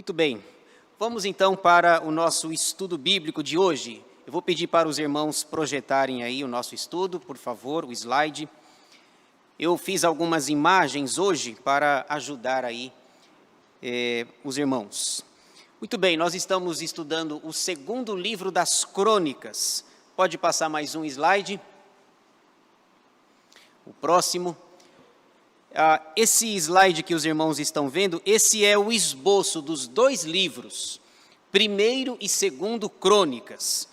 Muito bem, vamos então para o nosso estudo bíblico de hoje. Eu vou pedir para os irmãos projetarem aí o nosso estudo, por favor, o slide. Eu fiz algumas imagens hoje para ajudar aí os irmãos. Muito bem, nós estamos estudando o segundo livro das Crônicas. Pode passar mais um slide. O próximo. Esse slide que os irmãos estão vendo, esse é o esboço dos dois livros, primeiro e segundo Crônicas.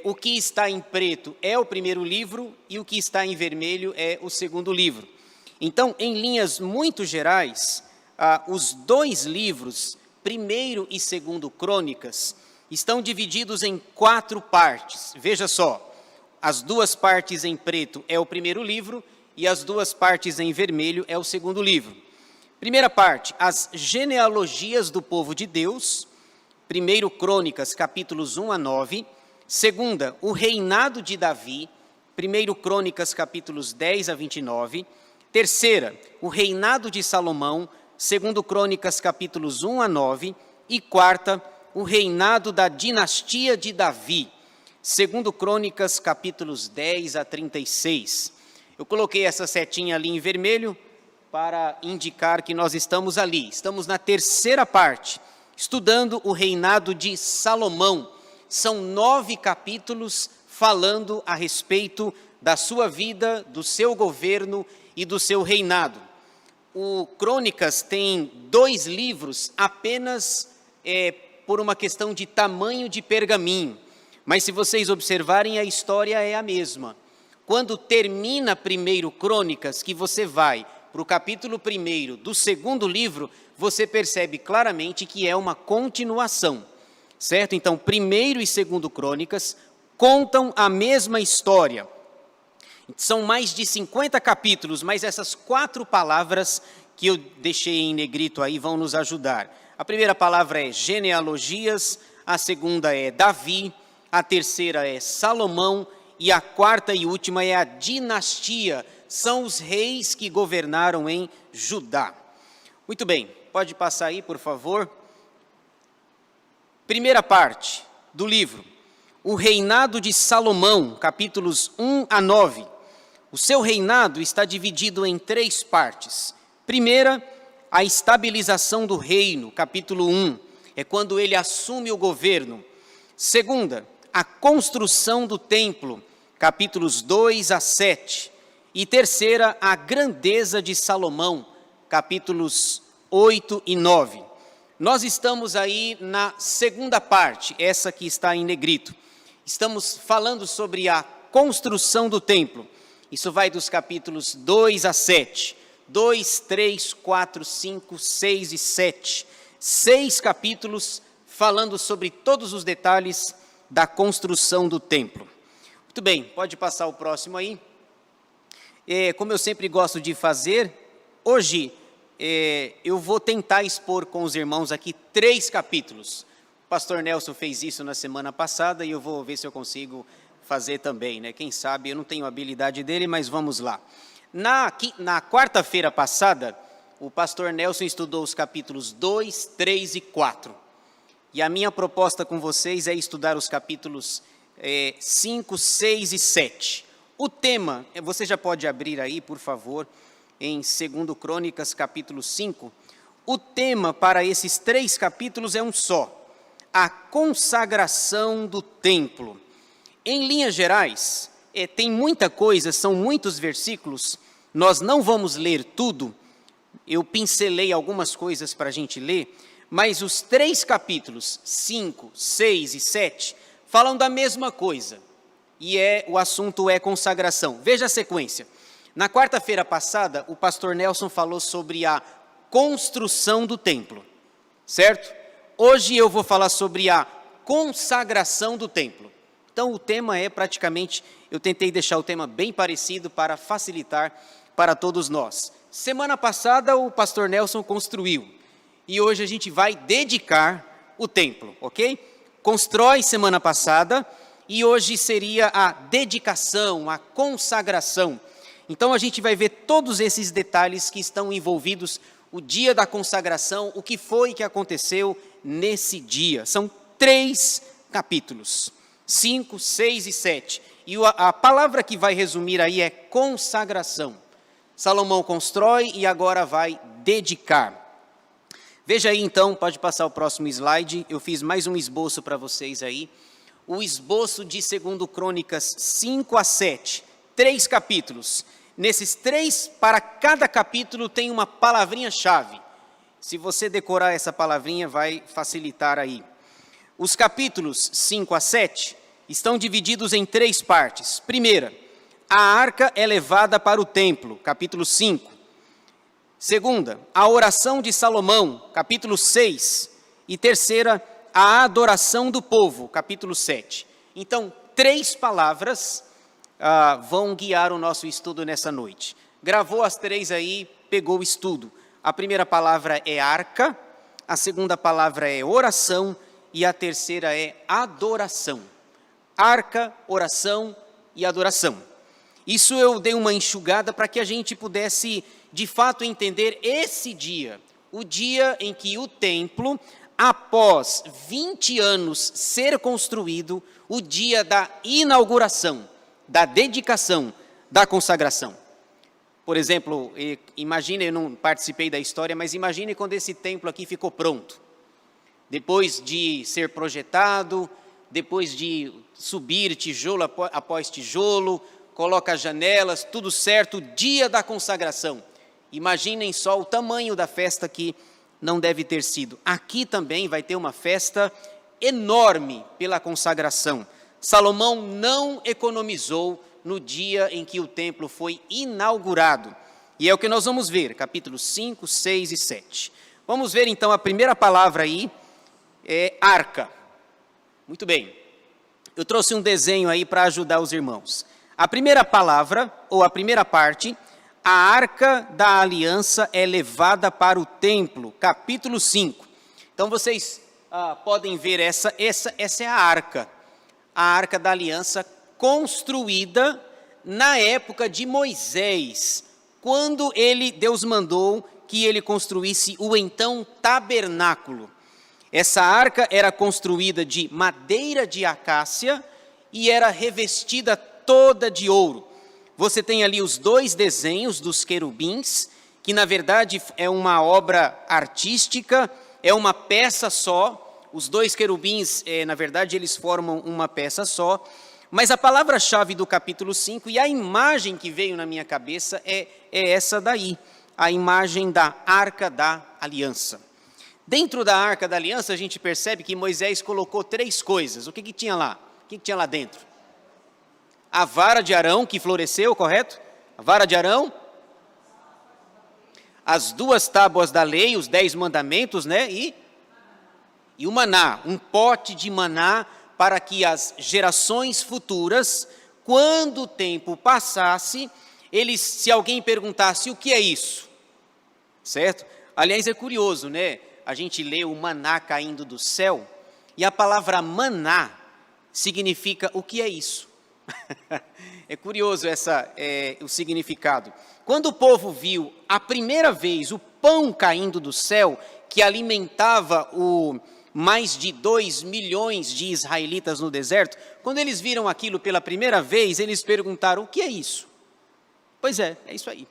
O que está em preto é o primeiro livro e o que está em vermelho é o segundo livro. Então, em linhas muito gerais, os dois livros, primeiro e segundo Crônicas, estão divididos em 4 partes. Veja só, as 2 partes em preto é o primeiro livro e as 2 partes em vermelho é o segundo livro. Primeira parte, as genealogias do povo de Deus. Primeiro Crônicas, capítulos 1 a 9. Segunda, o reinado de Davi. Primeiro Crônicas, capítulos 10 a 29. Terceira, o reinado de Salomão. Segundo Crônicas, capítulos 1 a 9. E quarta, o reinado da dinastia de Davi. Segundo Crônicas, capítulos 10 a 36. Eu coloquei essa setinha ali em vermelho para indicar que nós estamos ali. Estamos na terceira parte, estudando o reinado de Salomão. São 9 capítulos falando a respeito da sua vida, do seu governo e do seu reinado. O Crônicas tem 2 livros apenas por uma questão de tamanho de pergaminho. Mas se vocês observarem, a história é a mesma. Quando termina primeiro Crônicas, que você vai para o capítulo 1 do segundo livro, você percebe claramente que é uma continuação, certo? Então, primeiro e segundo Crônicas contam a mesma história. São mais de 50 capítulos, mas essas 4 palavras que eu deixei em negrito aí vão nos ajudar. A primeira palavra é genealogias, a segunda é Davi, a terceira é Salomão, e a quarta e última é a dinastia, são os reis que governaram em Judá. Muito bem, pode passar aí, por favor. Primeira parte do livro, o reinado de Salomão, capítulos 1 a 9. O seu reinado está dividido em 3 partes. Primeira, a estabilização do reino, capítulo 1, é quando ele assume o governo. Segunda, a construção do templo, capítulos 2 a 7. E terceira, a grandeza de Salomão, capítulos 8 e 9. Nós estamos aí na segunda parte, essa que está em negrito. Estamos falando sobre a construção do templo. Isso vai dos capítulos 2 a 7. 2, 3, 4, 5, 6 e 7. 6 capítulos falando sobre todos os detalhes da construção do templo. Muito bem, pode passar o próximo aí. Como eu sempre gosto de fazer, hoje eu vou tentar expor com os irmãos aqui 3 capítulos. O pastor Nelson fez isso na semana passada e eu vou ver se eu consigo fazer também, né? Quem sabe, eu não tenho a habilidade dele, mas vamos lá. Na quarta-feira passada, o pastor Nelson estudou os capítulos 2, 3 e 4. E a minha proposta com vocês é estudar os capítulos 5, 6 e 7. O tema, você já pode abrir aí, por favor, em 2 Crônicas, capítulo 5. O tema para esses 3 capítulos é um só: a consagração do templo. Em linhas gerais, tem muita coisa, são muitos versículos, nós não vamos ler tudo, eu pincelei algumas coisas para a gente ler, mas os 3 capítulos, 5, 6 e 7, falam da mesma coisa, e o assunto é consagração. Veja a sequência. Na quarta-feira passada, o pastor Nelson falou sobre a construção do templo, certo? Hoje eu vou falar sobre a consagração do templo. Então o tema é praticamente, eu tentei deixar o tema bem parecido para facilitar para todos nós. Semana passada o pastor Nelson construiu, e hoje a gente vai dedicar o templo, ok? Constrói semana passada, e hoje seria a dedicação, a consagração. Então a gente vai ver todos esses detalhes que estão envolvidos, o dia da consagração, o que foi que aconteceu nesse dia. São 3 capítulos, 5, 6 e 7. E a palavra que vai resumir aí é consagração. Salomão constrói e agora vai dedicar. Veja aí então, pode passar o próximo slide, eu fiz mais um esboço para vocês aí. O esboço de 2 Crônicas 5 a 7, 3 capítulos. Nesses 3, para cada capítulo tem uma palavrinha-chave. Se você decorar essa palavrinha, vai facilitar aí. Os capítulos 5 a 7 estão divididos em 3 partes. Primeira, a arca é levada para o templo, capítulo 5. Segunda, a oração de Salomão, capítulo 6. E terceira, a adoração do povo, capítulo 7. Então, 3 palavras vão guiar o nosso estudo nessa noite. Gravou as 3 aí, pegou o estudo. A primeira palavra é arca, a segunda palavra é oração e a terceira é adoração. Arca, oração e adoração. Isso eu dei uma enxugada para que a gente pudesse, de fato, entender esse dia, o dia em que o templo, após 20 anos ser construído, o dia da inauguração, da dedicação, da consagração. Por exemplo, imagine, eu não participei da história, mas imagine quando esse templo aqui ficou pronto. Depois de ser projetado, depois de subir tijolo após tijolo, coloca as janelas, tudo certo, dia da consagração. Imaginem só o tamanho da festa que não deve ter sido. Aqui também vai ter uma festa enorme pela consagração. Salomão não economizou no dia em que o templo foi inaugurado. E é o que nós vamos ver, capítulos 5, 6 e 7. Vamos ver então a primeira palavra aí, é arca. Muito bem, eu trouxe um desenho aí para ajudar os irmãos. A primeira palavra, ou a primeira parte, a arca da aliança é levada para o templo, capítulo 5. Então vocês podem ver essa é a arca da aliança construída na época de Moisés, quando Deus mandou que ele construísse o então tabernáculo. Essa arca era construída de madeira de acácia e era revestida toda de ouro. Você tem ali os 2 desenhos dos querubins, que na verdade é uma obra artística, é uma peça só. Os 2 querubins, na verdade, eles formam uma peça só. Mas a palavra-chave do capítulo 5 e a imagem que veio na minha cabeça é essa daí, a imagem da Arca da Aliança. Dentro da Arca da Aliança, a gente percebe que Moisés colocou 3 coisas. O que tinha lá? O que tinha lá dentro? A vara de Arão, que floresceu, correto? A vara de Arão. As 2 tábuas da lei, os 10 mandamentos, né? E o maná, um pote de maná para que as gerações futuras, quando o tempo passasse, se alguém perguntasse o que é isso, certo? Aliás, é curioso, né? A gente lê o maná caindo do céu, e a palavra significa o que é isso. É curioso o significado. Quando o povo viu a primeira vez o pão caindo do céu, que alimentava mais de 2 milhões de israelitas no deserto, quando eles viram aquilo pela primeira vez, eles perguntaram, o que é isso? Pois é isso aí.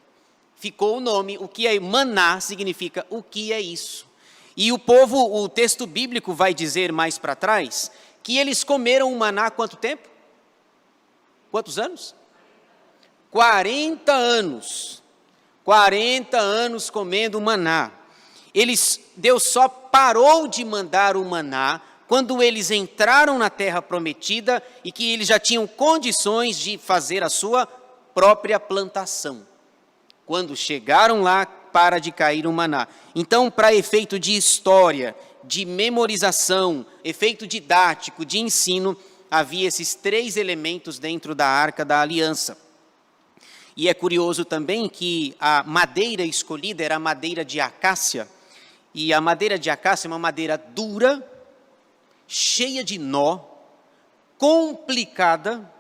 Ficou o nome, o que é maná significa o que é isso. E o texto bíblico vai dizer mais para trás, que eles comeram o maná há quanto tempo? Quantos anos? 40 anos. 40 anos comendo maná. Deus só parou de mandar o maná quando eles entraram na terra prometida e que eles já tinham condições de fazer a sua própria plantação. Quando chegaram lá, para de cair o maná. Então, para efeito de história, de memorização, efeito didático, de ensino, havia esses 3 elementos dentro da Arca da Aliança. E é curioso também que a madeira escolhida era a madeira de acácia. E a madeira de acácia é uma madeira dura, cheia de nó, complicada.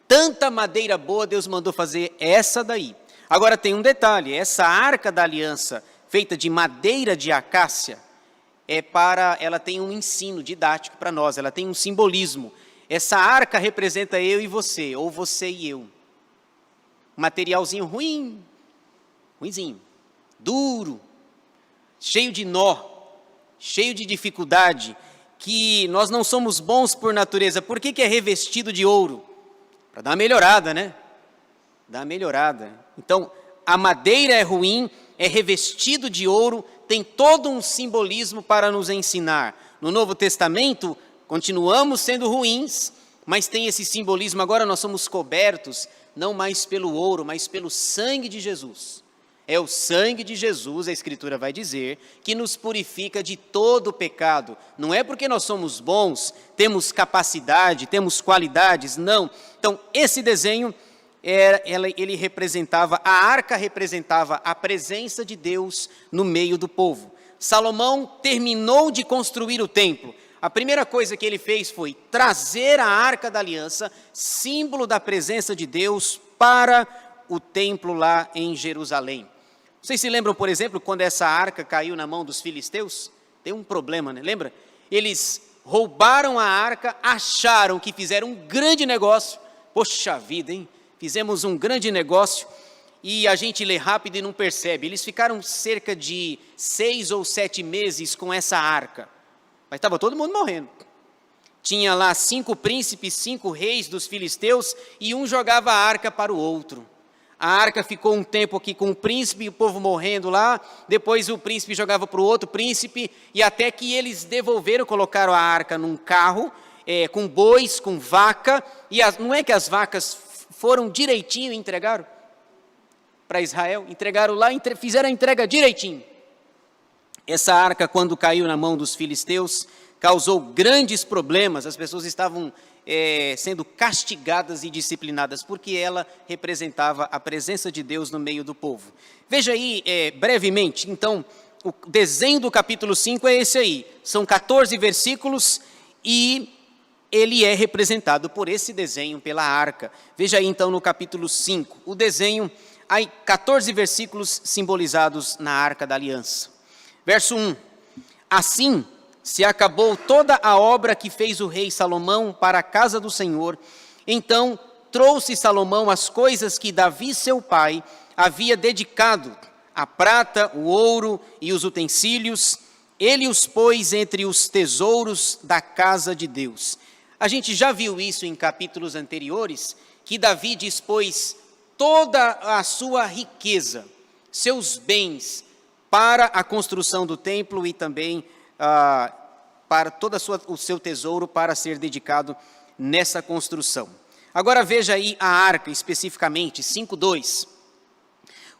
Tanta madeira boa, Deus mandou fazer essa daí. Agora tem um detalhe, essa Arca da Aliança, feita de madeira de acácia, ela tem um ensino didático para nós, ela tem um simbolismo. Essa arca representa eu e você, ou você e eu. Um materialzinho ruinzinho, duro, cheio de nó, cheio de dificuldade, que nós não somos bons por natureza. Por que é revestido de ouro? Para dar uma melhorada, né? Dar uma melhorada. Então, a madeira é ruim, é revestido de ouro, tem todo um simbolismo para nos ensinar. No Novo Testamento, continuamos sendo ruins, mas tem esse simbolismo. Agora nós somos cobertos, não mais pelo ouro, mas pelo sangue de Jesus. É o sangue de Jesus, a Escritura vai dizer, que nos purifica de todo o pecado. Não é porque nós somos bons, temos capacidade, temos qualidades, não. Então, esse desenho, ele representava, a arca representava a presença de Deus no meio do povo. Salomão terminou de construir o templo. A primeira coisa que ele fez foi trazer a arca da aliança, símbolo da presença de Deus, para o templo lá em Jerusalém. Vocês se lembram, por exemplo, quando essa arca caiu na mão dos filisteus? Tem um problema, né? Lembra? Eles roubaram a arca, acharam que fizeram um grande negócio. Poxa vida, hein? Fizemos um grande negócio e a gente lê rápido e não percebe. Eles ficaram cerca de 6 ou 7 meses com essa arca. Mas estava todo mundo morrendo. Tinha lá 5 príncipes, 5 reis dos filisteus e um jogava a arca para o outro. A arca ficou um tempo aqui com o príncipe e o povo morrendo lá. Depois o príncipe jogava para o outro príncipe. E até que eles devolveram, colocaram a arca num carro, com bois, com vaca. E não é que as vacas foram direitinho e entregaram para Israel? Entregaram lá, fizeram a entrega direitinho. Essa arca, quando caiu na mão dos filisteus, causou grandes problemas. As pessoas estavam sendo castigadas e disciplinadas, porque ela representava a presença de Deus no meio do povo. Veja aí, brevemente, então, o desenho do capítulo 5 é esse aí. São 14 versículos e ele é representado por esse desenho, pela arca. Veja aí, então, no capítulo 5, o desenho, aí 14 versículos simbolizados na arca da aliança. Verso 1, assim se acabou toda a obra que fez o rei Salomão para a casa do Senhor. Então trouxe Salomão as coisas que Davi, seu pai, havia dedicado, a prata, o ouro e os utensílios. Ele os pôs entre os tesouros da casa de Deus. A gente já viu isso em capítulos anteriores, que Davi dispôs toda a sua riqueza, seus bens, para a construção do templo e também para todo o seu tesouro para ser dedicado nessa construção. Agora veja aí a arca especificamente, 5:2.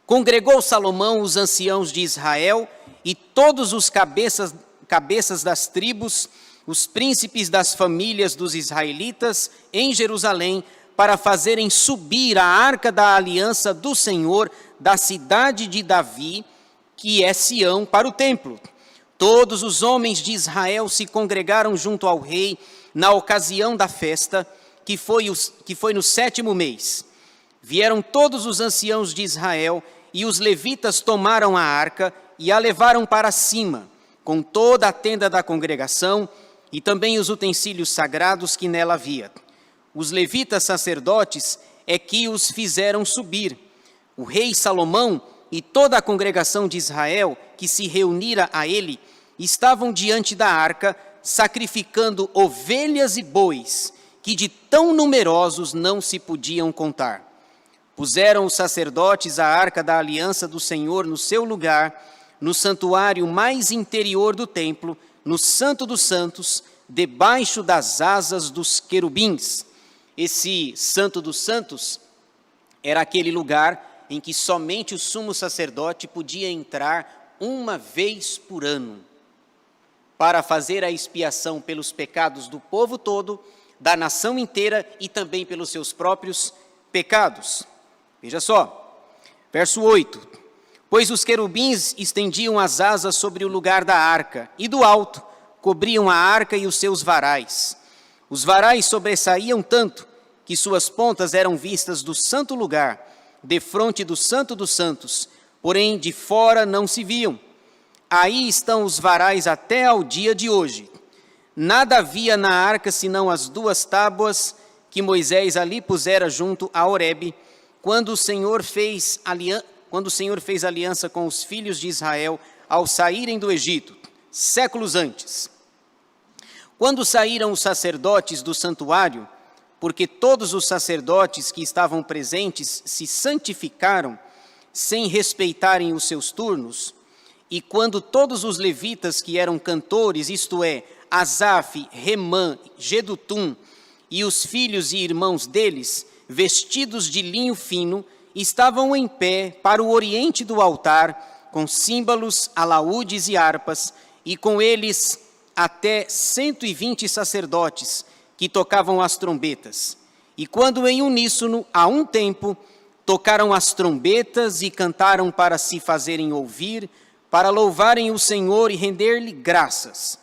Congregou Salomão os anciãos de Israel e todos os cabeças das tribos, os príncipes das famílias dos israelitas em Jerusalém, para fazerem subir a arca da aliança do Senhor da cidade de Davi, que é Sião, para o templo. Todos os homens de Israel se congregaram junto ao rei na ocasião da festa, que foi no 7º mês. Vieram todos os anciãos de Israel e os levitas tomaram a arca e a levaram para cima, com toda a tenda da congregação e também os utensílios sagrados que nela havia. Os levitas sacerdotes é que os fizeram subir. O rei Salomão e toda a congregação de Israel, que se reunira a ele, estavam diante da arca, sacrificando ovelhas e bois, que de tão numerosos não se podiam contar. Puseram os sacerdotes a arca da aliança do Senhor no seu lugar, no santuário mais interior do templo, no Santo dos Santos, debaixo das asas dos querubins. Esse Santo dos Santos era aquele lugar em que somente o sumo sacerdote podia entrar uma vez por ano, para fazer a expiação pelos pecados do povo todo, da nação inteira e também pelos seus próprios pecados. Veja só, verso 8. Pois os querubins estendiam as asas sobre o lugar da arca, e do alto cobriam a arca e os seus varais. Os varais sobressaíam tanto que suas pontas eram vistas do santo lugar, defronte do Santo dos Santos, porém de fora não se viam. aí estão os varais até ao dia de hoje. Nada havia na arca senão as 2 tábuas que Moisés ali pusera junto a Horebe, quando o Senhor fez aliança com os filhos de Israel ao saírem do Egito, séculos antes. Quando saíram os sacerdotes do santuário, porque todos os sacerdotes que estavam presentes se santificaram, sem respeitarem os seus turnos, e quando todos os levitas que eram cantores, isto é, Asaf, Remã, Jedutum, e os filhos e irmãos deles, vestidos de linho fino, estavam em pé para o oriente do altar, com símbolos, alaúdes e harpas, e com eles até 120 sacerdotes, que tocavam as trombetas. E quando em uníssono, a um tempo, tocaram as trombetas e cantaram para se fazerem ouvir, para louvarem o Senhor e render-lhe graças.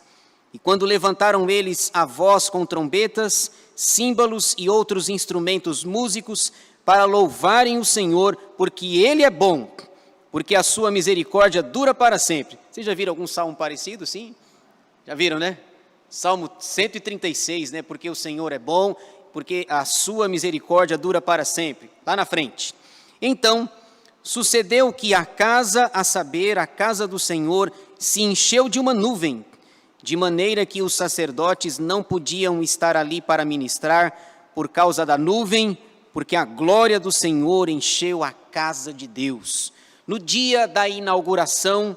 E quando levantaram eles a voz com trombetas, símbolos e outros instrumentos músicos, para louvarem o Senhor, porque Ele é bom, porque a sua misericórdia dura para sempre. Vocês já viram algum salmo parecido, sim? Já viram, né? Salmo 136, né? Porque o Senhor é bom, porque a sua misericórdia dura para sempre. Lá na frente. Então, sucedeu que a casa, a saber, a casa do Senhor, se encheu de uma nuvem, de maneira que os sacerdotes não podiam estar ali para ministrar por causa da nuvem, porque a glória do Senhor encheu a casa de Deus. No dia da inauguração,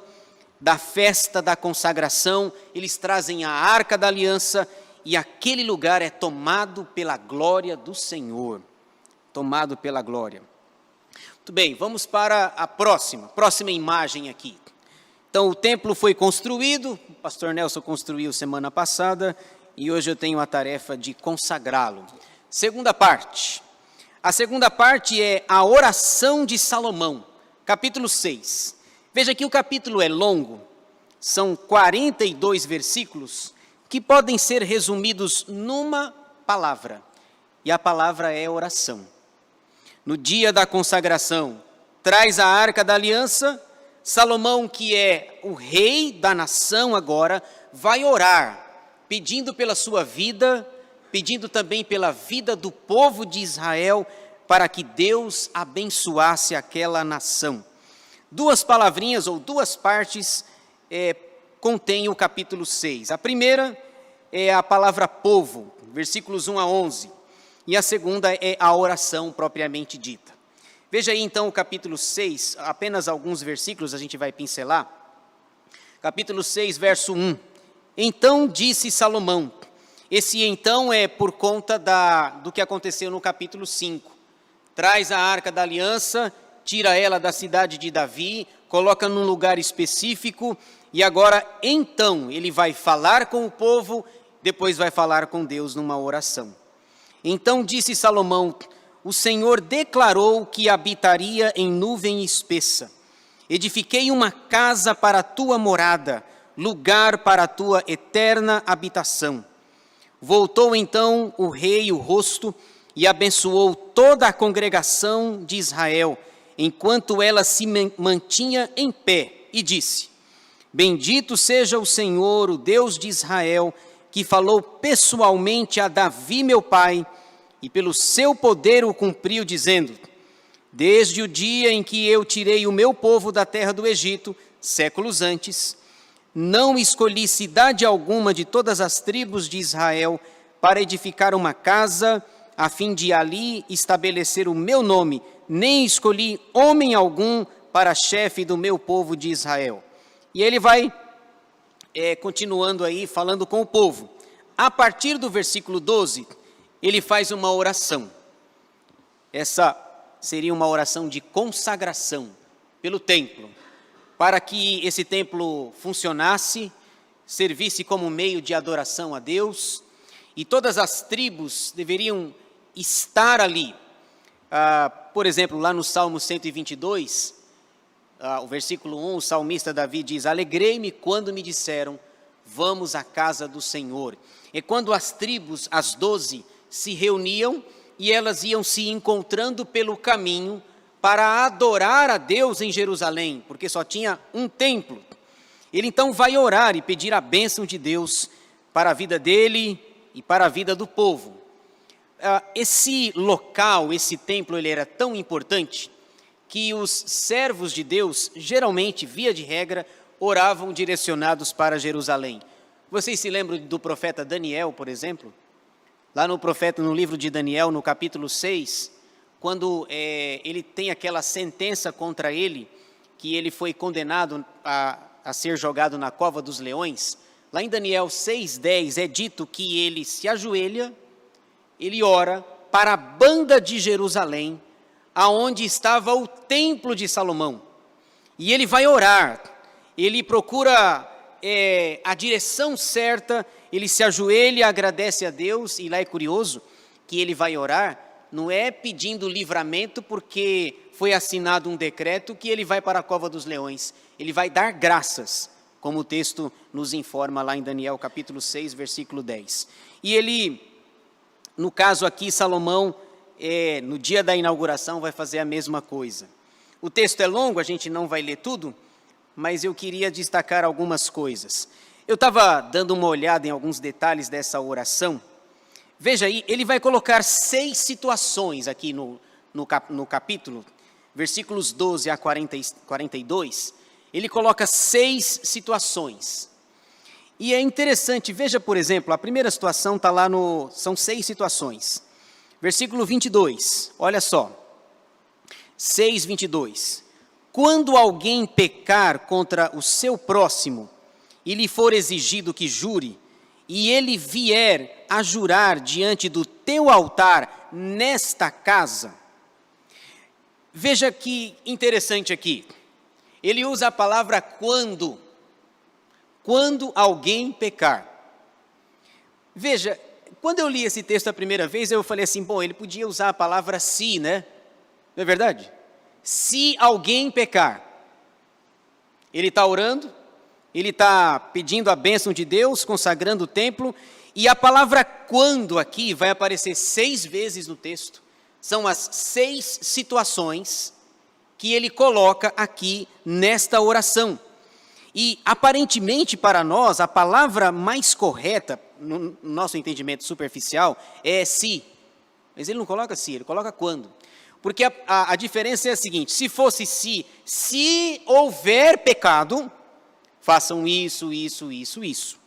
da festa da consagração, eles trazem a Arca da Aliança e aquele lugar é tomado pela glória do Senhor. Tomado pela glória. Muito bem, vamos para a próxima imagem aqui. Então, o templo foi construído, o pastor Nelson construiu semana passada, e hoje eu tenho a tarefa de consagrá-lo. Segunda parte. A segunda parte é a oração de Salomão, capítulo 6. Veja que o capítulo é longo, são 42 versículos, que podem ser resumidos numa palavra, e a palavra é oração. No dia da consagração, traz a Arca da Aliança. Salomão, que é o rei da nação agora, vai orar, pedindo pela sua vida, pedindo também pela vida do povo de Israel, para que Deus abençoasse aquela nação. 2 palavrinhas ou 2 partes contém o capítulo 6. A primeira é a palavra povo, versículos 1 a 11. E a segunda é a oração propriamente dita. Veja aí então o capítulo 6, apenas alguns versículos a gente vai pincelar. Capítulo 6, verso 1. Então disse Salomão. Esse então é por conta do que aconteceu no capítulo 5. Traz a Arca da Aliança, tira ela da cidade de Davi, coloca num lugar específico, e agora então ele vai falar com o povo, depois vai falar com Deus numa oração. Então disse Salomão: o Senhor declarou que habitaria em nuvem espessa. Edifiquei uma casa para a tua morada, lugar para a tua eterna habitação. Voltou então o rei o rosto e abençoou toda a congregação de Israel, enquanto ela se mantinha em pé, e disse: bendito seja o Senhor, o Deus de Israel, que falou pessoalmente a Davi meu pai, e pelo seu poder o cumpriu, dizendo: desde o dia em que eu tirei o meu povo da terra do Egito, séculos antes, não escolhi cidade alguma de todas as tribos de Israel para edificar uma casa, a fim de ali estabelecer o meu nome, nem escolhi homem algum para chefe do meu povo de Israel. E ele vai continuando aí, falando com o povo. A partir do versículo 12, ele faz uma oração. Essa seria uma oração de consagração pelo templo, para que esse templo funcionasse, servisse como meio de adoração a Deus, e todas as tribos deveriam estar ali. Por exemplo, lá no Salmo 122, o versículo 1, o salmista Davi diz: alegrei-me quando me disseram, vamos à casa do Senhor. É quando as tribos, as 12, se reuniam e elas iam se encontrando pelo caminho para adorar a Deus em Jerusalém, porque só tinha um templo. Ele então vai orar e pedir a bênção de Deus para a vida dele e para a vida do povo. Esse local, esse templo, ele era tão importante que os servos de Deus, geralmente, via de regra, oravam direcionados para Jerusalém. Vocês se lembram do profeta Daniel, por exemplo? Lá no livro de Daniel, no capítulo 6, quando ele tem aquela sentença contra ele, que ele foi condenado a ser jogado na cova dos leões, lá em Daniel 6:10 é dito que ele se ajoelha, ele ora para a banda de Jerusalém, aonde estava o templo de Salomão. E ele vai orar, ele procura a direção certa, ele se ajoelha, agradece a Deus, e lá é curioso que ele vai orar, não é pedindo livramento porque foi assinado um decreto que ele vai para a cova dos leões, ele vai dar graças, como o texto nos informa lá em Daniel capítulo 6, versículo 10. E ele, no caso aqui, Salomão, no dia da inauguração, vai fazer a mesma coisa. O texto é longo, a gente não vai ler tudo, mas eu queria destacar algumas coisas. Eu estava dando uma olhada em alguns detalhes dessa oração. Veja aí, ele vai colocar 6 situações aqui no capítulo, versículos 12 a 42, ele coloca 6 situações. E é interessante, veja, por exemplo, a primeira situação está lá são 6 situações. Versículo 22, olha só, 6:22. Quando alguém pecar contra o seu próximo e lhe for exigido que jure, e ele vier a jurar diante do teu altar nesta casa. Veja que interessante aqui. Ele usa a palavra quando. Quando alguém pecar. Veja, quando eu li esse texto a primeira vez, eu falei assim, bom, ele podia usar a palavra se, né? Não é verdade? Se alguém pecar. Ele está orando, ele está pedindo a bênção de Deus, consagrando o templo, e a palavra quando aqui vai aparecer 6 vezes no texto. São as 6 situações que ele coloca aqui nesta oração. E aparentemente para nós, a palavra mais correta, no nosso entendimento superficial, é se. Mas ele não coloca se, ele coloca quando. Porque a diferença é a seguinte, se fosse se houver pecado, façam isso, isso, isso, isso.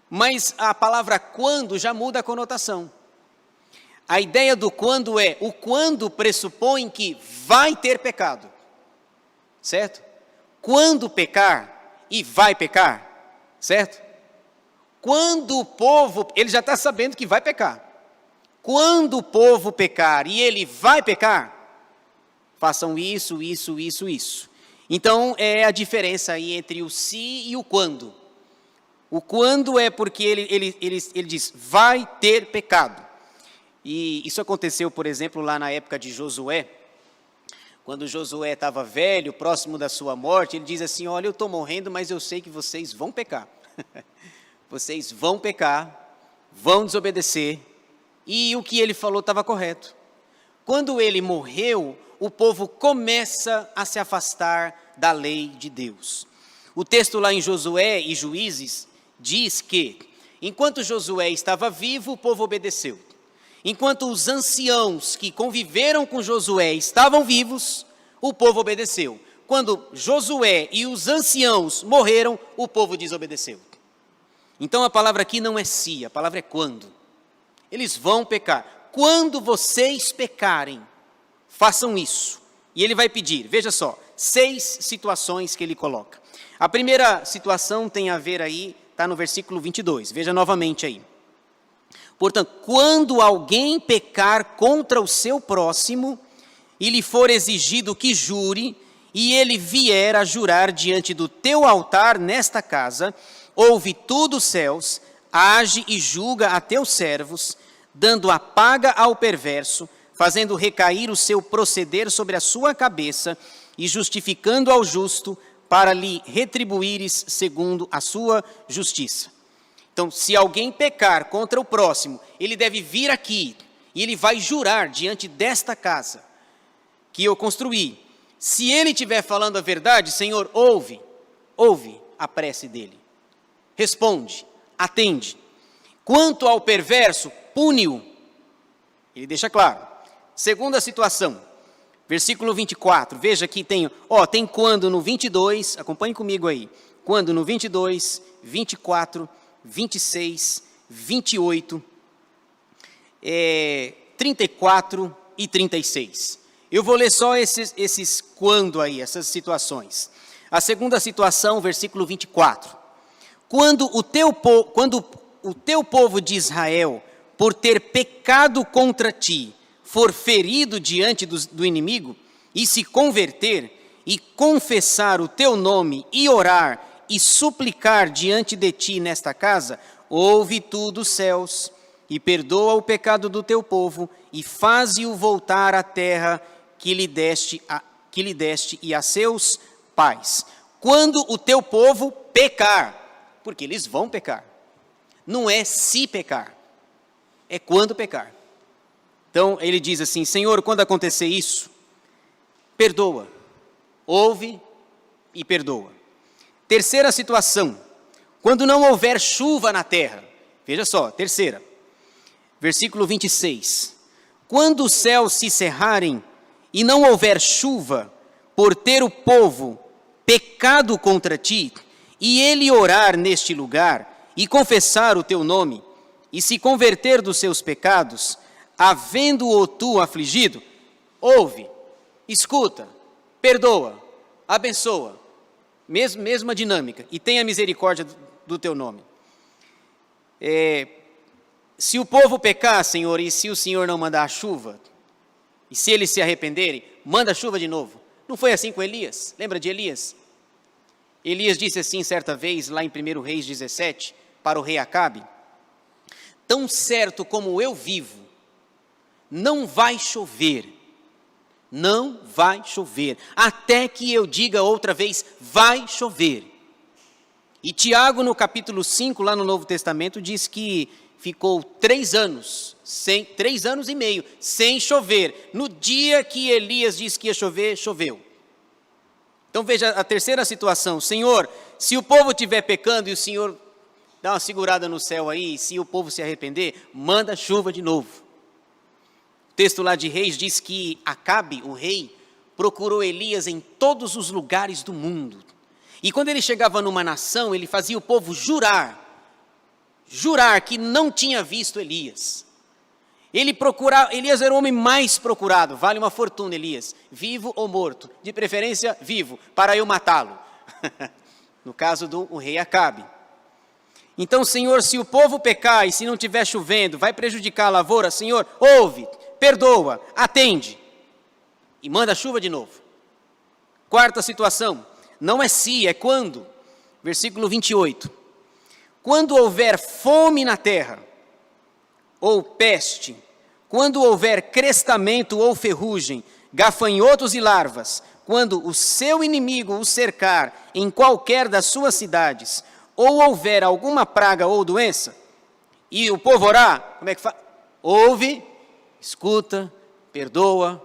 Mas a palavra quando já muda a conotação. A ideia do quando o quando pressupõe que vai ter pecado, certo? Quando pecar e vai pecar, certo? Quando o povo, ele já está sabendo que vai pecar. Quando o povo pecar e ele vai pecar, façam isso, isso, isso, isso. Então, é a diferença aí entre o se e o quando. O quando é porque ele diz, vai ter pecado. E isso aconteceu, por exemplo, lá na época de Josué. Quando Josué estava velho, próximo da sua morte, ele diz assim, olha, eu estou morrendo, mas eu sei que vocês vão pecar. Vocês vão pecar, vão desobedecer. E o que ele falou estava correto. Quando ele morreu, o povo começa a se afastar da lei de Deus. O texto lá em Josué e Juízes diz que, enquanto Josué estava vivo, o povo obedeceu. Enquanto os anciãos que conviveram com Josué estavam vivos, o povo obedeceu. Quando Josué e os anciãos morreram, o povo desobedeceu. Então a palavra aqui não é se, a palavra é quando. Eles vão pecar. Quando vocês pecarem, façam isso. E ele vai pedir, veja só, 6 situações que ele coloca. A primeira situação tem a ver aí, está no versículo 22, veja novamente aí. Portanto, quando alguém pecar contra o seu próximo, e lhe for exigido que jure, e ele vier a jurar diante do teu altar nesta casa, ouve tu dos céus, age e julga a teus servos, dando a paga ao perverso, fazendo recair o seu proceder sobre a sua cabeça e justificando ao justo para lhe retribuires segundo a sua justiça. Então, se alguém pecar contra o próximo, ele deve vir aqui e ele vai jurar diante desta casa que eu construí. Se ele estiver falando a verdade, Senhor, ouve, a prece dele. Responde, atende. Quanto ao perverso, pune-o. Ele deixa claro. Segunda situação, versículo 24. Veja que tem quando no 22, acompanhe comigo aí. Quando no 22, 24, 26, 28, 34 e 36. Eu vou ler só esses quando aí, essas situações. A segunda situação, versículo 24. Quando o teu povo de Israel, por ter pecado contra ti, for ferido diante do inimigo, e se converter, e confessar o teu nome, e orar, e suplicar diante de ti nesta casa, ouve tu dos céus, e perdoa o pecado do teu povo, e faze-o voltar à terra que lhe deste e a seus pais. Quando o teu povo pecar, porque eles vão pecar, não é se pecar, é quando pecar. Então ele diz assim: Senhor, quando acontecer isso, perdoa, ouve e perdoa. Terceira situação, quando não houver chuva na terra. Veja só, terceira, versículo 26. Quando os céus se cerrarem e não houver chuva, por ter o povo pecado contra ti, e ele orar neste lugar, e confessar o teu nome, e se converter dos seus pecados, havendo-o tu afligido, ouve, escuta, perdoa, abençoa, mesma dinâmica, e tenha misericórdia do teu nome. Se o povo pecar, Senhor, e se o Senhor não mandar a chuva, e se eles se arrependerem, manda a chuva de novo. Não foi assim com Elias? Lembra de Elias? Elias disse assim certa vez, lá em 1 Reis 17, para o rei Acabe: tão certo como eu vivo, não vai chover, até que eu diga outra vez, vai chover. E Tiago, no capítulo 5, lá no Novo Testamento, diz que ficou 3 anos e meio, sem chover. No dia que Elias disse que ia chover, choveu. Então veja a terceira situação: Senhor, se o povo estiver pecando e o Senhor dá uma segurada no céu aí, se o povo se arrepender, manda chuva de novo. O texto lá de Reis diz que Acabe, o rei, procurou Elias em todos os lugares do mundo. E quando ele chegava numa nação, ele fazia o povo jurar que não tinha visto Elias. Elias era o homem mais procurado, vale uma fortuna Elias, vivo ou morto, de preferência vivo, para eu matá-lo. No caso do rei Acabe. Então, Senhor, se o povo pecar e se não estiver chovendo, vai prejudicar a lavoura, Senhor, ouve, perdoa, atende e manda chuva de novo. Quarta situação, não é se, é quando. Versículo 28. Quando houver fome na terra, ou peste, quando houver crestamento ou ferrugem, gafanhotos e larvas, quando o seu inimigo o cercar em qualquer das suas cidades, ou houver alguma praga ou doença, e o povo orar, como é que faz? Ouve, escuta, perdoa,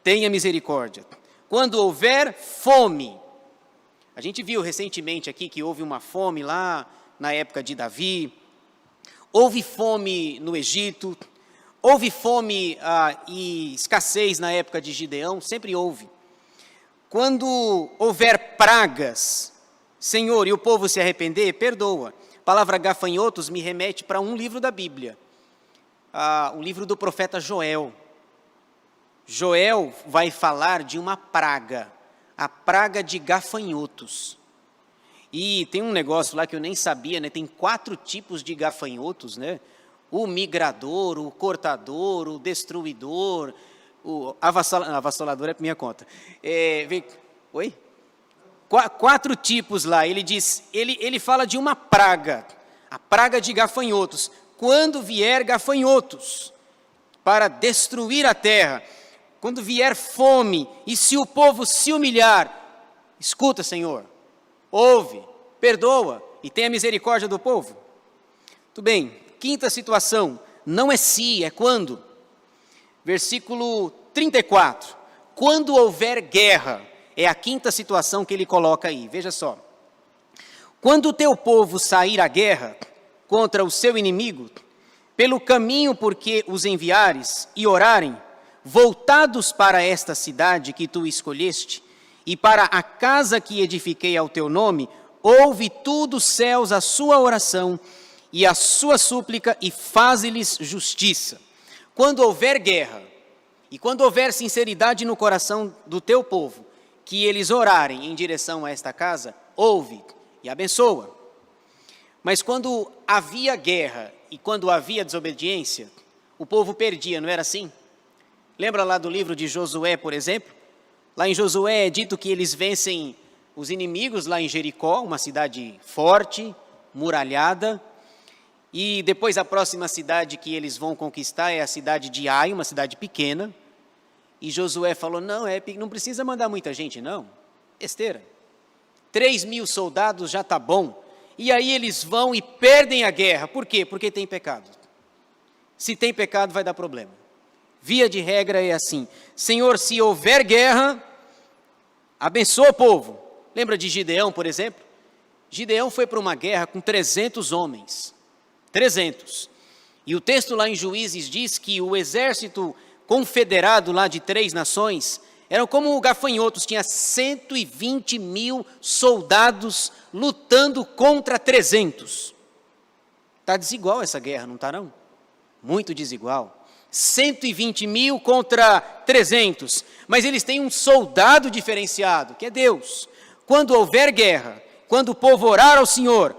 tenha misericórdia. Quando houver fome, a gente viu recentemente aqui que houve uma fome lá na época de Davi, houve fome no Egito, houve fome e escassez na época de Gideão, sempre houve. Quando houver pragas, Senhor, e o povo se arrepender, perdoa. A palavra gafanhotos me remete para um livro da Bíblia, o livro do profeta Joel. Joel vai falar de uma praga, a praga de gafanhotos. E tem um negócio lá que eu nem sabia, né? Tem 4 tipos de gafanhotos, né? O migrador, o cortador, o destruidor, o avassalador é por minha conta. Oi? 4 tipos lá. Ele diz, ele fala de uma praga, a praga de gafanhotos. Quando vier gafanhotos para destruir a terra, quando vier fome e se o povo se humilhar, escuta, Senhor, ouve, perdoa e tenha misericórdia do povo. Tudo bem, quinta situação, não é se, é quando. Versículo 34, quando houver guerra, é a quinta situação que ele coloca aí, veja só. Quando o teu povo sair à guerra contra o seu inimigo, pelo caminho por que os enviares e orarem, voltados para esta cidade que tu escolheste, e para a casa que edifiquei ao teu nome, ouve tu dos céus a sua oração e a sua súplica e faze-lhes justiça. Quando houver guerra e quando houver sinceridade no coração do teu povo, que eles orarem em direção a esta casa, ouve e abençoa. Mas quando havia guerra e quando havia desobediência, o povo perdia, não era assim? Lembra lá do livro de Josué, por exemplo? Lá em Josué é dito que eles vencem os inimigos lá em Jericó, uma cidade forte, muralhada, e depois a próxima cidade que eles vão conquistar é a cidade de Ai, uma cidade pequena, e Josué falou, não precisa mandar muita gente, não, besteira, 3.000 soldados já está bom, e aí eles vão e perdem a guerra, por quê? Porque tem pecado, se tem pecado vai dar problema, via de regra é assim, Senhor, se houver guerra, abençoa o povo. Lembra de Gideão, por exemplo? Gideão foi para uma guerra com 300 homens, 300. E o texto lá em Juízes diz que o exército confederado lá de 3 nações, eram como gafanhotos, tinha 120.000 soldados lutando contra 300. Está desigual essa guerra, não está não? Muito desigual. 120.000 contra 300, mas eles têm um soldado diferenciado, que é Deus. Quando houver guerra, quando o povo orar ao Senhor,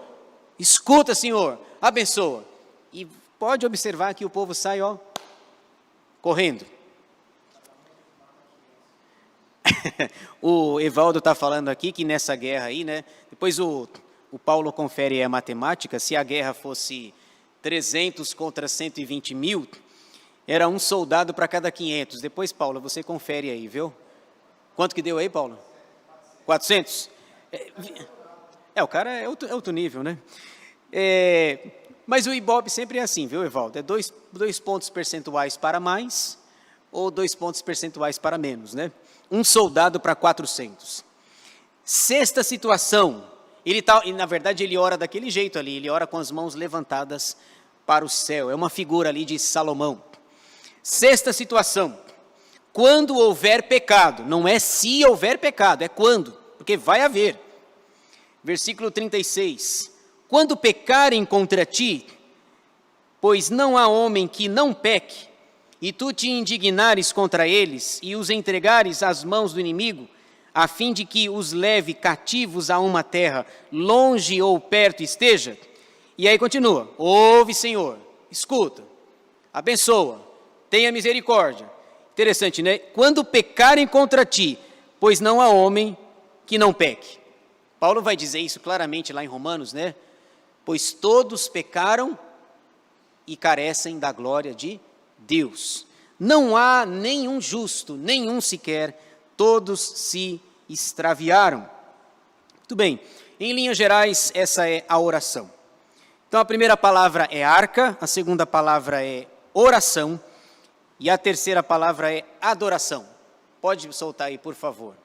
escuta, Senhor, abençoa. E pode observar que o povo sai, correndo. O Evaldo está falando aqui que nessa guerra aí, né? Depois o Paulo confere a matemática, se a guerra fosse 300 contra 120.000, era um soldado para cada 500. Depois, Paulo, você confere aí, viu? Quanto que deu aí, Paulo? 400? O cara é outro nível, né? Mas o Ibope sempre é assim, viu, Evaldo? É 2 pontos percentuais para mais ou 2 pontos percentuais para menos, né? Um soldado para 400. Sexta situação, e na verdade ele ora daquele jeito ali, ele ora com as mãos levantadas para o céu, é uma figura ali de Salomão. Sexta situação, quando houver pecado, não é se houver pecado, é quando, porque vai haver. Versículo 36, quando pecarem contra ti, pois não há homem que não peque, e tu te indignares contra eles, e os entregares às mãos do inimigo, a fim de que os leve cativos a uma terra, longe ou perto esteja, e aí continua, ouve, Senhor, escuta, abençoa, tenha misericórdia. Interessante, né? Quando pecarem contra ti, pois não há homem que não peque. Paulo vai dizer isso claramente lá em Romanos, né? Pois todos pecaram e carecem da glória de Deus. Não há nenhum justo, nenhum sequer, todos se extraviaram. Muito bem, em linhas gerais, essa é a oração. Então a primeira palavra é arca, a segunda palavra é oração, e a terceira palavra é adoração. Pode soltar aí, por favor.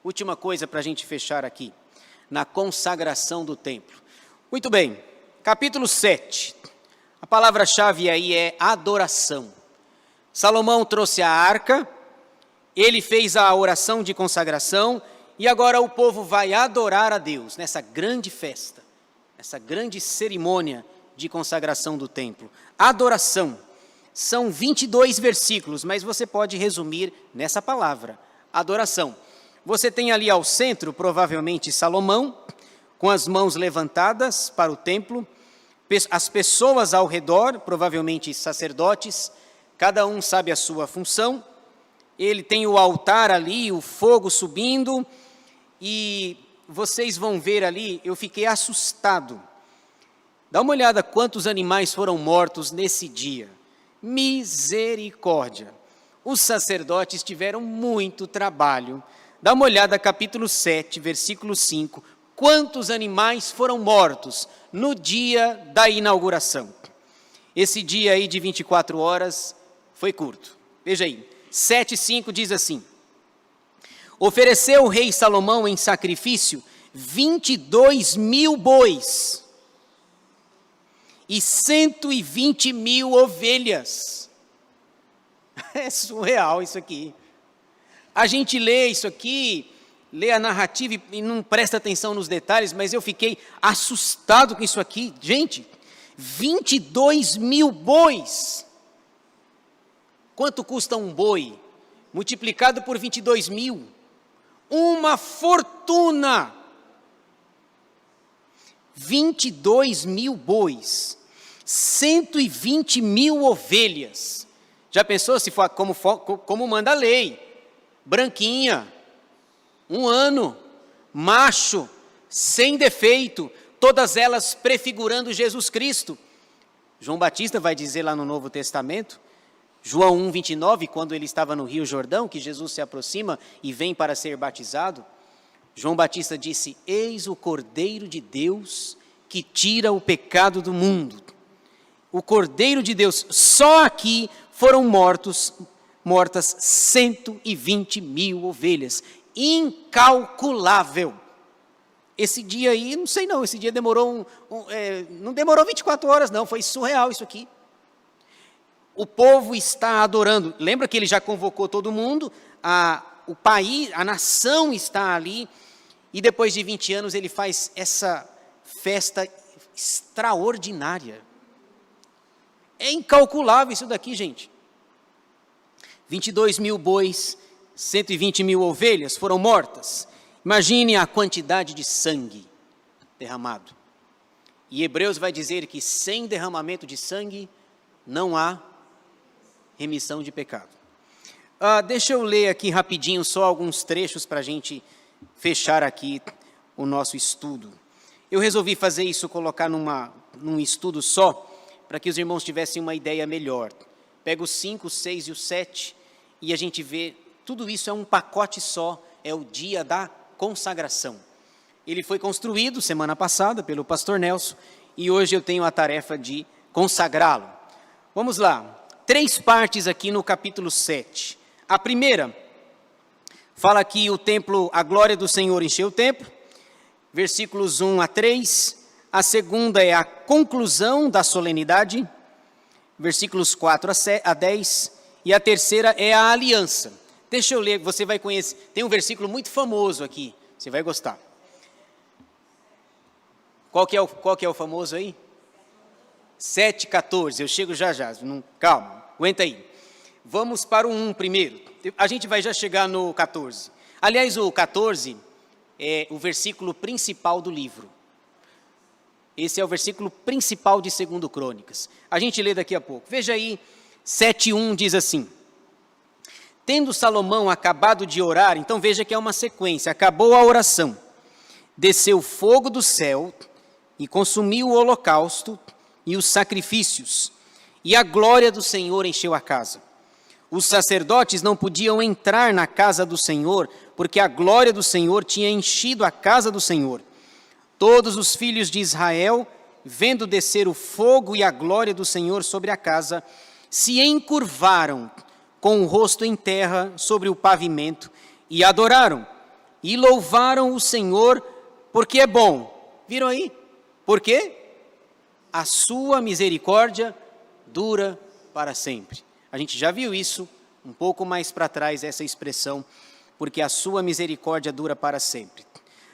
Última coisa para a gente fechar aqui. Na consagração do templo. Muito bem, capítulo 7. A palavra-chave aí é adoração. Salomão trouxe a arca, ele fez a oração de consagração, e agora o povo vai adorar a Deus nessa grande festa, essa grande cerimônia de consagração do templo. Adoração. São 22 versículos, mas você pode resumir nessa palavra, adoração. Você tem ali ao centro, provavelmente, Salomão, com as mãos levantadas para o templo, as pessoas ao redor, provavelmente sacerdotes, cada um sabe a sua função, ele tem o altar ali, o fogo subindo, e vocês vão ver ali, eu fiquei assustado. Dá uma olhada quantos animais foram mortos nesse dia. Misericórdia. Os sacerdotes tiveram muito trabalho. Dá uma olhada, capítulo 7, versículo 5. Quantos animais foram mortos no dia da inauguração? Esse dia aí de 24 horas foi curto. Veja aí, 7:5 diz assim: ofereceu o rei Salomão em sacrifício 22 mil bois e 120 mil ovelhas. É surreal isso aqui. A gente lê isso aqui, lê a narrativa e não presta atenção nos detalhes, mas eu fiquei assustado com isso aqui. Gente, 22 mil bois. Quanto custa um boi? Multiplicado por 22 mil. Uma fortuna. 22 mil bois. 120 mil ovelhas. Já pensou se for como manda a lei? Branquinha, 1 ano, macho, sem defeito, todas elas prefigurando Jesus Cristo. João Batista vai dizer lá no Novo Testamento, João 1:29, quando ele estava no Rio Jordão, que Jesus se aproxima e vem para ser batizado, João Batista disse: eis o Cordeiro de Deus que tira o pecado do mundo. O Cordeiro de Deus, só aqui foram mortas 120 mil ovelhas, incalculável. Esse dia aí, não sei não, esse dia demorou, não demorou 24 horas não, foi surreal isso aqui. O povo está adorando, lembra que ele já convocou todo mundo, o país, a nação está ali, e depois de 20 anos ele faz essa festa extraordinária. É incalculável isso daqui, gente. 22 mil bois, 120 mil ovelhas foram mortas. Imagine a quantidade de sangue derramado. E Hebreus vai dizer que sem derramamento de sangue não há remissão de pecado. Deixa eu ler aqui rapidinho só alguns trechos para a gente fechar aqui o nosso estudo. Eu resolvi fazer isso, colocar num estudo só, para que os irmãos tivessem uma ideia melhor. Pega os 5, 6 e o 7 e a gente vê, tudo isso é um pacote só, é o dia da consagração. Ele foi construído semana passada pelo pastor Nelson e hoje eu tenho a tarefa de consagrá-lo. Vamos lá, 3 partes aqui no capítulo 7. A primeira, fala que o templo, a glória do Senhor encheu o templo, versículos 1 a 3. A segunda é a conclusão da solenidade, versículos 4 a 10. E a terceira é a aliança. Deixa eu ler, você vai conhecer. Tem um versículo muito famoso aqui, você vai gostar. Qual que é o famoso aí? 7,14, eu chego já. Calma, aguenta aí. Vamos para o 1 primeiro. A gente vai já chegar no 14. Aliás, o 14 é o versículo principal do livro. Esse é o versículo principal de 2 Crônicas. A gente lê daqui a pouco. Veja aí, 7:1 diz assim: tendo Salomão acabado de orar, então veja que é uma sequência, acabou a oração, desceu fogo do céu e consumiu o holocausto e os sacrifícios, e a glória do Senhor encheu a casa. Os sacerdotes não podiam entrar na casa do Senhor, porque a glória do Senhor tinha enchido a casa do Senhor. Todos os filhos de Israel, vendo descer o fogo e a glória do Senhor sobre a casa, se encurvaram com o rosto em terra sobre o pavimento e adoraram e louvaram o Senhor, porque é bom. Viram aí? Por quê? A sua misericórdia dura para sempre. A gente já viu isso um pouco mais para trás, essa expressão, porque a sua misericórdia dura para sempre.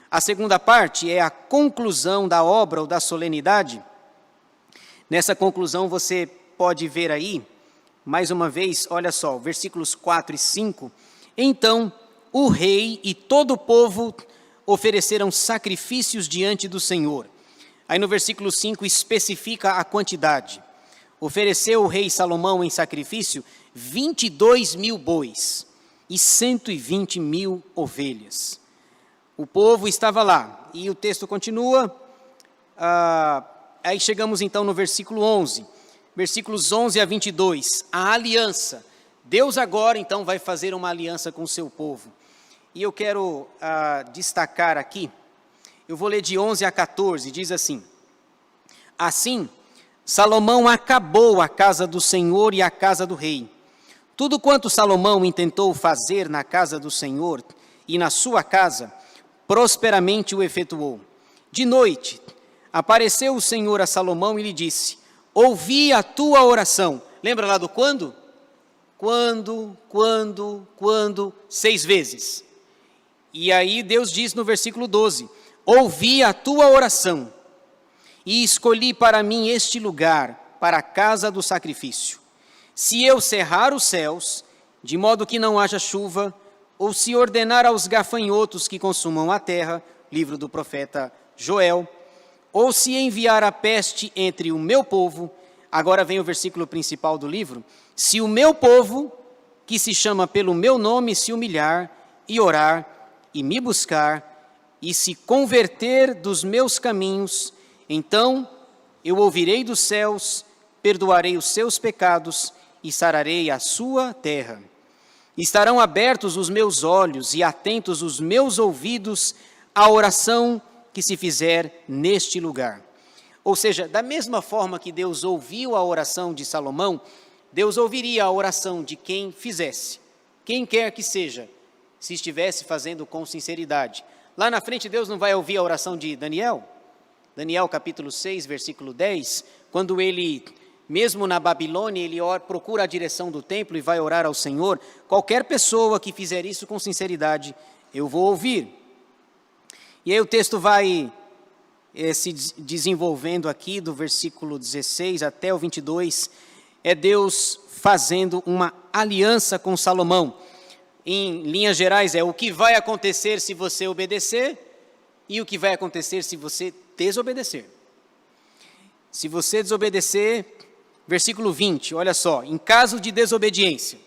A segunda parte é a conclusão da obra ou da solenidade. Nessa conclusão você pode ver aí, mais uma vez, olha só, versículos 4 e 5. Então o rei e todo o povo ofereceram sacrifícios diante do Senhor. Aí no versículo 5 especifica a quantidade. Ofereceu o rei Salomão em sacrifício 22 mil bois e 120 mil ovelhas. O povo estava lá, e o texto continua, aí chegamos então no versículo 11, versículos 11 a 22, a aliança. Deus agora então vai fazer uma aliança com o seu povo, e eu quero destacar aqui, eu vou ler de 11 a 14, diz assim: assim, Salomão acabou a casa do Senhor e a casa do rei. Tudo quanto Salomão intentou fazer na casa do Senhor e na sua casa, prosperamente o efetuou. De noite, apareceu o Senhor a Salomão e lhe disse: ouvi a tua oração. Lembra lá do quando? Quando, 6 vezes. E aí Deus diz no versículo 12: ouvi a tua oração e escolhi para mim este lugar, para a casa do sacrifício. Se eu cerrar os céus, de modo que não haja chuva, ou se ordenar aos gafanhotos que consumam a terra, livro do profeta Joel, ou se enviar a peste entre o meu povo, agora vem o versículo principal do livro: se o meu povo, que se chama pelo meu nome, se humilhar e orar e me buscar e se converter dos meus caminhos, então eu ouvirei dos céus, perdoarei os seus pecados e sararei a sua terra. Estarão abertos os meus olhos e atentos os meus ouvidos à oração que se fizer neste lugar. Ou seja, da mesma forma que Deus ouviu a oração de Salomão, Deus ouviria a oração de quem fizesse, quem quer que seja, se estivesse fazendo com sinceridade. Lá na frente Deus não vai ouvir a oração de Daniel? Daniel capítulo 6, versículo 10, quando ele, mesmo na Babilônia, ele procura a direção do templo e vai orar ao Senhor. Qualquer pessoa que fizer isso com sinceridade, eu vou ouvir. E aí o texto vai se desenvolvendo aqui, do versículo 16 até o 22, é Deus fazendo uma aliança com Salomão. Em linhas gerais, é o que vai acontecer se você obedecer e o que vai acontecer se você desobedecer. Se você desobedecer, versículo 20, olha só: em caso de desobediência,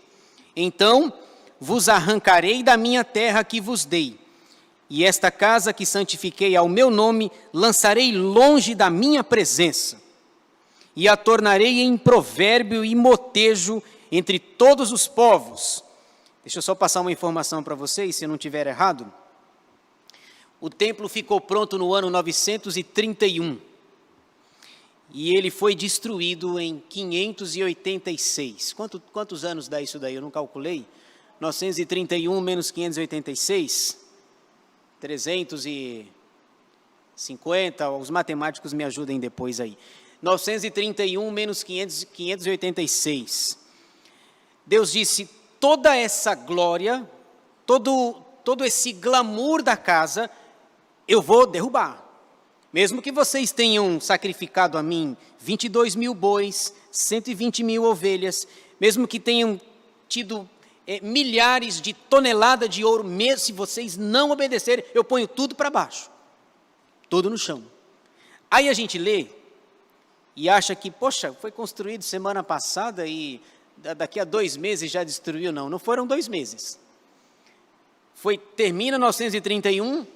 então vos arrancarei da minha terra que vos dei, e esta casa que santifiquei ao meu nome, lançarei longe da minha presença, e a tornarei em provérbio e motejo entre todos os povos. Deixa eu só passar uma informação para vocês, se eu não estiver errado. O templo ficou pronto no ano 931, e ele foi destruído em 586. Quantos anos dá isso daí? Eu não calculei. 931 menos 586, 350, os matemáticos me ajudem depois aí. 931 menos 586. Deus disse: toda essa glória, todo esse glamour da casa, eu vou derrubar. Mesmo que vocês tenham sacrificado a mim 22 mil bois, 120 mil ovelhas, mesmo que tenham tido milhares de toneladas de ouro, mesmo se vocês não obedecerem, eu ponho tudo para baixo, tudo no chão. Aí a gente lê e acha que, poxa, foi construído semana passada e daqui a 2 meses já destruiu. Não foram 2 meses. Termina 931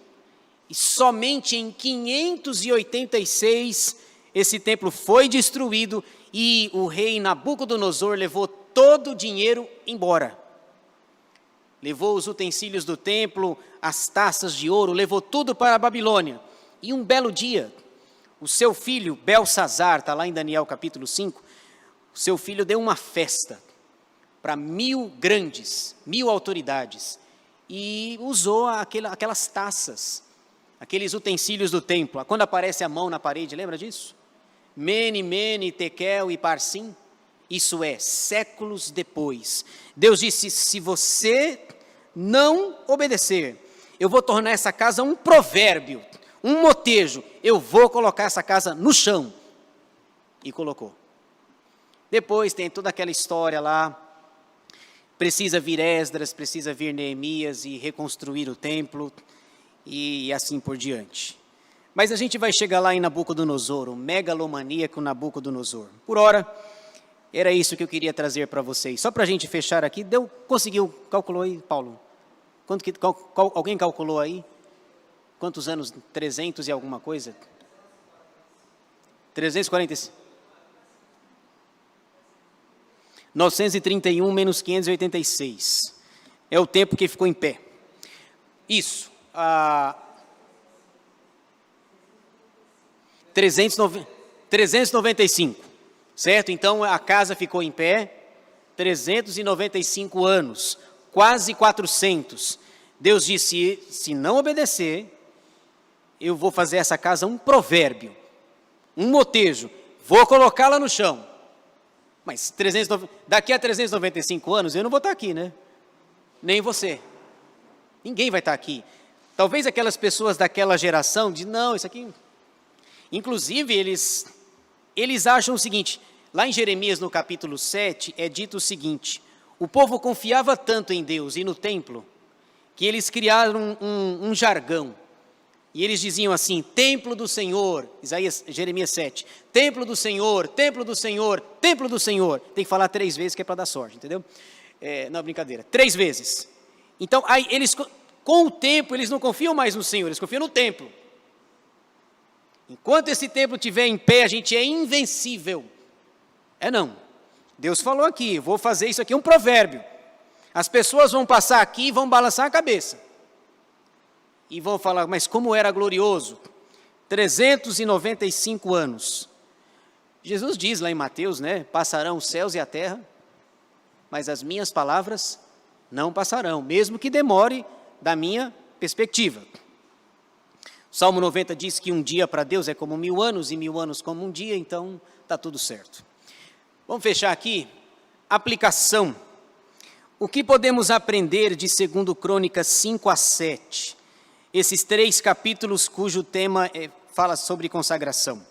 e somente em 586 esse templo foi destruído e o rei Nabucodonosor levou todo o dinheiro embora. Levou os utensílios do templo, as taças de ouro, levou tudo para a Babilônia. E um belo dia, o seu filho Belsazar, está lá em Daniel capítulo 5, o seu filho deu uma festa para 1000 grandes, 1000 autoridades, e usou aquelas taças, aqueles utensílios do templo. Quando aparece a mão na parede, lembra disso? Mene, Mene, Tekel e Parsim. Isso é, séculos depois. Deus disse: se você não obedecer, eu vou tornar essa casa um provérbio, um motejo, eu vou colocar essa casa no chão. E colocou. Depois tem toda aquela história lá, precisa vir Esdras, precisa vir Neemias e reconstruir o templo, e assim por diante. Mas a gente vai chegar lá em Nabucodonosor, o megalomaníaco Nabucodonosor. Por hora, era isso que eu queria trazer para vocês. Só para a gente fechar aqui, conseguiu, calculou aí, Paulo? Alguém calculou aí? Quantos anos? 300 e alguma coisa? 345. 931 menos 586. É o tempo que ficou em pé. Isso. 395. Certo? Então a casa ficou em pé 395 anos. Quase 400. Deus disse: se não obedecer, eu vou fazer essa casa um provérbio, um motejo, vou colocá-la no chão. Mas daqui a 395 anos eu não vou estar aqui, né? Nem você. Ninguém vai estar aqui. Talvez aquelas pessoas daquela geração dizem, não, isso aqui... Inclusive, eles acham o seguinte, lá em Jeremias, no capítulo 7, é dito o seguinte, o povo confiava tanto em Deus e no templo, que eles criaram um jargão. E eles diziam assim, templo do Senhor, Jeremias 7, templo do Senhor, templo do Senhor, templo do Senhor. Tem que falar 3 vezes que é para dar sorte, entendeu? Não, brincadeira, 3 vezes. Então, aí eles, com o tempo, eles não confiam mais no Senhor, eles confiam no templo. Enquanto esse templo estiver em pé, a gente é invencível. Não. Deus falou aqui, vou fazer isso aqui, um provérbio. As pessoas vão passar aqui e vão balançar a cabeça. E vão falar, mas como era glorioso. 395 anos. Jesus diz lá em Mateus, né? Passarão os céus e a terra, mas as minhas palavras não passarão, mesmo que demore da minha perspectiva. O Salmo 90 diz que um dia para Deus é como 1000 anos e 1000 anos como um dia, então está tudo certo. Vamos fechar aqui. Aplicação. O que podemos aprender de 2 Crônicas 5 a 7? Esses 3 capítulos cujo tema fala sobre consagração.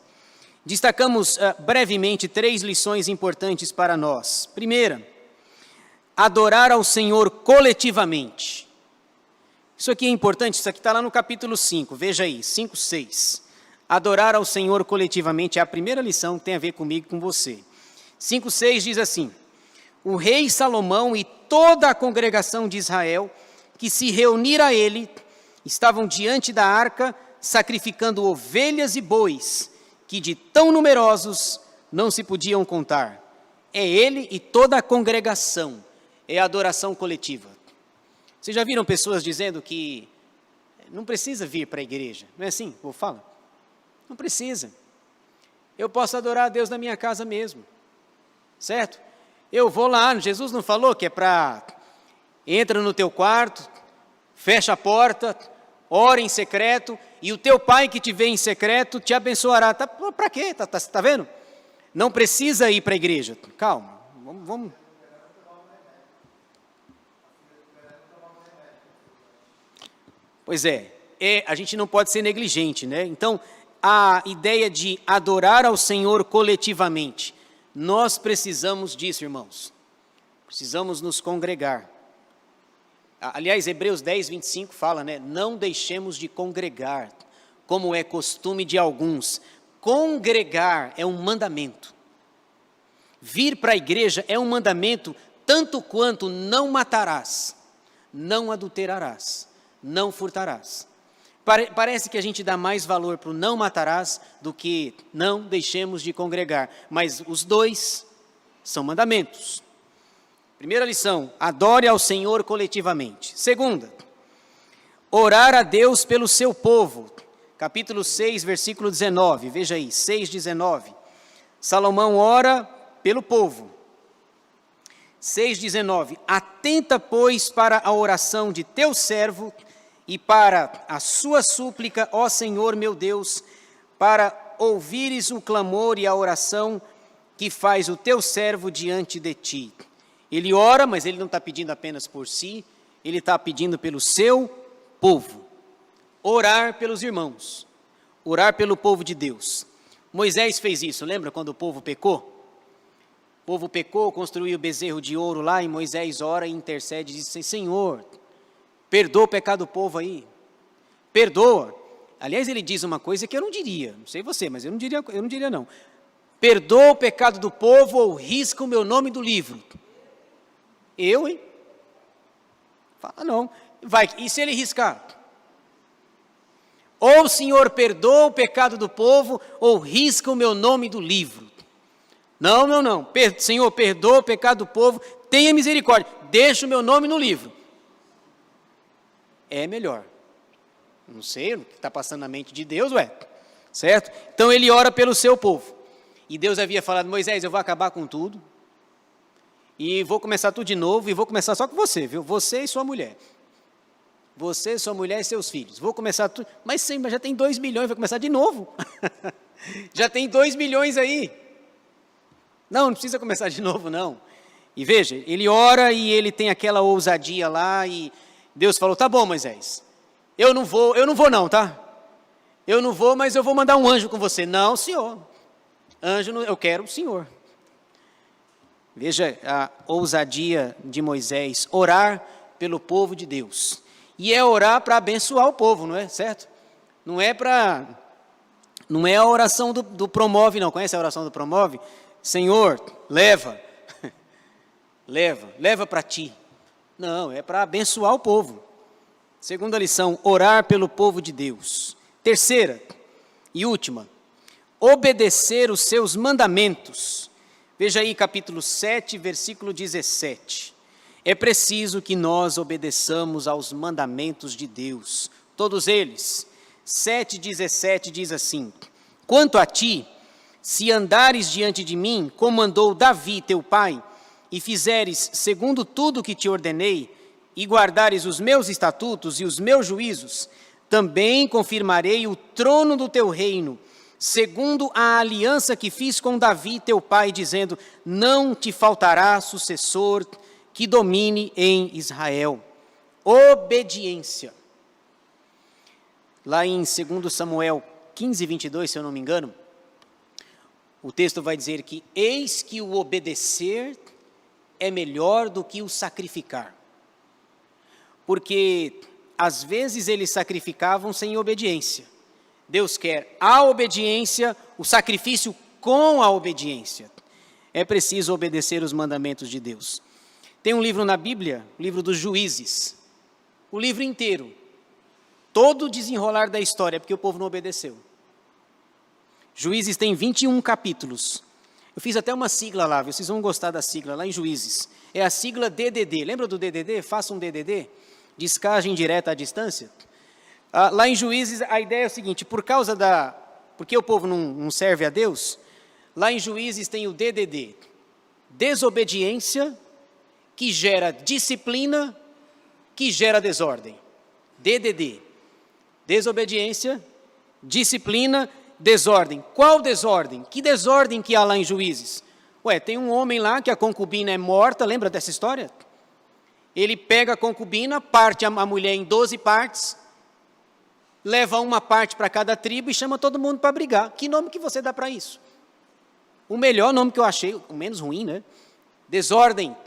Destacamos brevemente 3 lições importantes para nós. Primeira, adorar ao Senhor coletivamente. Isso aqui é importante, isso aqui está lá no capítulo 5, veja aí, 5, 6. Adorar ao Senhor coletivamente é a primeira lição que tem a ver comigo e com você. 5, 6 diz assim, o rei Salomão e toda a congregação de Israel, que se reunira a ele, estavam diante da arca, sacrificando ovelhas e bois, que de tão numerosos não se podiam contar. É ele e toda a congregação, é a adoração coletiva. Vocês já viram pessoas dizendo que não precisa vir para a igreja? Não é assim? Vou falar. Não precisa. Eu posso adorar a Deus na minha casa mesmo. Certo? Eu vou lá, Jesus não falou que é para... Entra no teu quarto, fecha a porta, ora em secreto, e o teu pai que te vê em secreto te abençoará. Para quê? Tá vendo? Não precisa ir para a igreja. Calma, vamos. Pois a gente não pode ser negligente, né? Então, a ideia de adorar ao Senhor coletivamente, nós precisamos disso, irmãos. Precisamos nos congregar. Aliás, Hebreus 10, 25 fala, né? Não deixemos de congregar, como é costume de alguns. Congregar é um mandamento. Vir para a igreja é um mandamento, tanto quanto não matarás, não adulterarás, não furtarás. Parece que a gente dá mais valor para o não matarás do que não deixemos de congregar. Mas os 2 são mandamentos. Primeira lição, adore ao Senhor coletivamente. Segunda, orar a Deus pelo seu povo. Capítulo 6, versículo 19. Veja aí, 6, 19. Salomão ora pelo povo. 6, 19. Atenta, pois, para a oração de teu servo e para a sua súplica, ó Senhor meu Deus, para ouvires o clamor e a oração que faz o teu servo diante de ti. Ele ora, mas ele não está pedindo apenas por si, ele está pedindo pelo seu povo. Orar pelos irmãos, orar pelo povo de Deus. Moisés fez isso, lembra quando o povo pecou? O povo pecou, construiu o bezerro de ouro lá, e Moisés ora e intercede e diz assim, Senhor, perdoa o pecado do povo aí, perdoa. Aliás, ele diz uma coisa que eu não diria, não sei você, mas eu não diria não. Perdoa o pecado do povo ou risca o meu nome do livro. Eu, hein? Fala não. Vai, e se ele riscar? Ou o Senhor perdoa o pecado do povo ou risca o meu nome do livro. Não. Senhor, perdoa o pecado do povo, tenha misericórdia, deixa o meu nome no livro. É melhor. Não sei o que está passando na mente de Deus, certo? Então ele ora pelo seu povo. E Deus havia falado, Moisés, eu vou acabar com tudo. E vou começar tudo de novo, e vou começar só com você, viu? Você e sua mulher. Você, sua mulher e seus filhos. Vou começar tudo. Mas sim, mas já tem 2 milhões, vai começar de novo. Já tem 2 milhões aí. Não precisa começar de novo, não. E veja, ele ora e ele tem aquela ousadia lá e Deus falou, tá bom, Moisés, eu não vou não, tá? Eu não vou, mas eu vou mandar um anjo com você. Não, senhor. Anjo, eu quero o senhor. Veja a ousadia de Moisés, orar pelo povo de Deus. E é orar para abençoar o povo, não é? Certo? Não é a oração do promove, não. Conhece a oração do promove? Senhor, leva para ti. Não, é para abençoar o povo. Segunda lição, orar pelo povo de Deus. Terceira e última, obedecer os seus mandamentos. Veja aí capítulo 7, versículo 17. É preciso que nós obedeçamos aos mandamentos de Deus, todos eles. 7,17 diz assim, quanto a ti, se andares diante de mim, como andou Davi teu pai, e fizeres segundo tudo o que te ordenei, e guardares os meus estatutos e os meus juízos, também confirmarei o trono do teu reino, segundo a aliança que fiz com Davi teu pai, dizendo, não te faltará sucessor que domine em Israel. Obediência. Lá em 2 Samuel 15, 22, se eu não me engano, o texto vai dizer que eis que o obedecer é melhor do que o sacrificar. Porque às vezes eles sacrificavam sem obediência. Deus quer a obediência, o sacrifício com a obediência. É preciso obedecer os mandamentos de Deus. Tem um livro na Bíblia, o livro dos Juízes. O livro inteiro. Todo o desenrolar da história, porque o povo não obedeceu. Juízes tem 21 capítulos. Eu fiz até uma sigla lá, vocês vão gostar da sigla, lá em Juízes. É a sigla DDD. Lembra do DDD? Faça um DDD. Descagem direta à distância. Lá em Juízes, a ideia é o seguinte, porque o povo não serve a Deus, lá em Juízes tem o DDD. Desobediência, que gera disciplina, que gera desordem. DDD. Desobediência, disciplina, desordem. Qual desordem? Que desordem que há lá em Juízes? Tem um homem lá que a concubina é morta, lembra dessa história? Ele pega a concubina, parte a mulher em 12 partes, leva uma parte para cada tribo e chama todo mundo para brigar. Que nome que você dá para isso? O melhor nome que eu achei, o menos ruim, né? Desordem.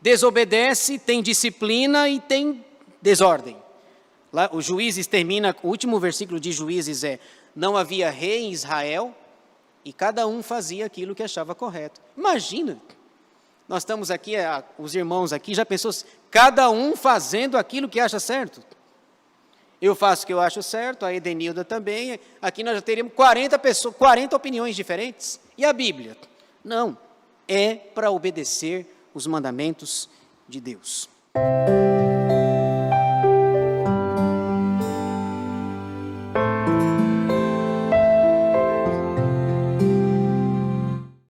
Desobedece, tem disciplina e tem desordem. Lá, o Juízes termina, o último versículo de Juízes é, não havia rei em Israel e cada um fazia aquilo que achava correto. Imagina, nós estamos aqui, os irmãos aqui, já pensou, cada um fazendo aquilo que acha certo. Eu faço o que eu acho certo, a Edenilda também, aqui nós já teríamos 40 opiniões diferentes. E a Bíblia? Não, é para obedecer os mandamentos de Deus.